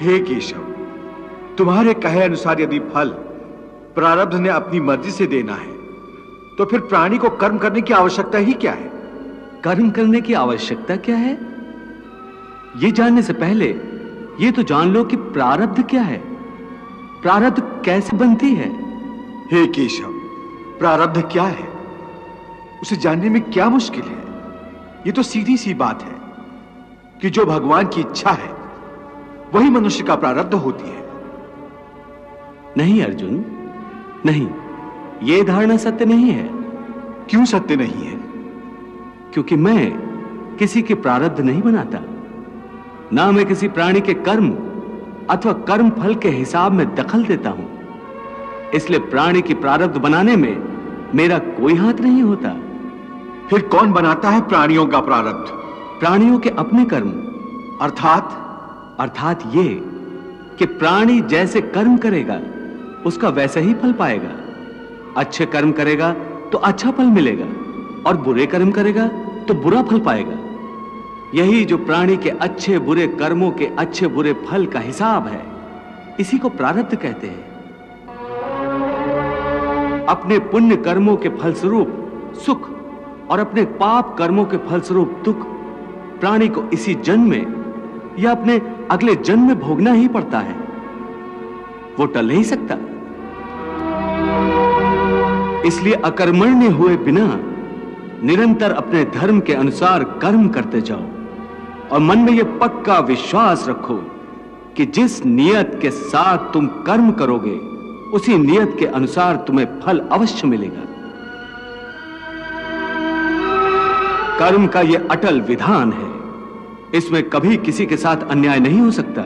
हे केशव, तुम्हारे कहे अनुसार यदि फल प्रारब्ध ने अपनी मर्जी से देना है तो फिर प्राणी को कर्म करने की आवश्यकता ही क्या है? कर्म करने की आवश्यकता क्या है, यह जानने से पहले यह तो जान लो कि प्रारब्ध क्या है, प्रारब्ध कैसे बनती है। हे केशव, प्रारब्ध क्या है उसे जानने में क्या मुश्किल है? यह तो सीधी सी बात है कि जो भगवान की इच्छा है वही मनुष्य का प्रारब्ध होती है। नहीं अर्जुन, नहीं, यह धारणा सत्य नहीं है। क्यों सत्य नहीं है? क्योंकि मैं किसी के प्रारब्ध नहीं बनाता, ना मैं किसी प्राणी के कर्म अथवा कर्म फल के हिसाब में दखल देता हूं। इसलिए प्राणी की प्रारब्ध बनाने में मेरा कोई हाथ नहीं होता। फिर कौन बनाता है प्राणियों का प्रारब्ध? प्राणियों के अपने कर्म। अर्थात ये कि प्राणी जैसे कर्म करेगा उसका वैसा ही फल पाएगा। अच्छे कर्म करेगा तो अच्छा फल मिलेगा और बुरे कर्म करेगा तो बुरा फल पाएगा। यही जो प्राणी के अच्छे बुरे कर्मों के अच्छे बुरे फल का हिसाब है, इसी को प्रारब्ध कहते हैं। अपने पुण्य कर्मों के फलस्वरूप सुख और अपने पाप कर्मों के फलस्वरूप दुख प्राणी को इसी जन्म में या अपने अगले जन्म में भोगना ही पड़ता है, वो टल नहीं सकता। इसलिए अकर्मण्य हुए बिना निरंतर अपने धर्म के अनुसार कर्म करते जाओ और मन में यह पक्का विश्वास रखो कि जिस नियत के साथ तुम कर्म करोगे उसी नियत के अनुसार तुम्हें फल अवश्य मिलेगा। कर्म का यह अटल विधान है, इसमें कभी किसी के साथ अन्याय नहीं हो सकता।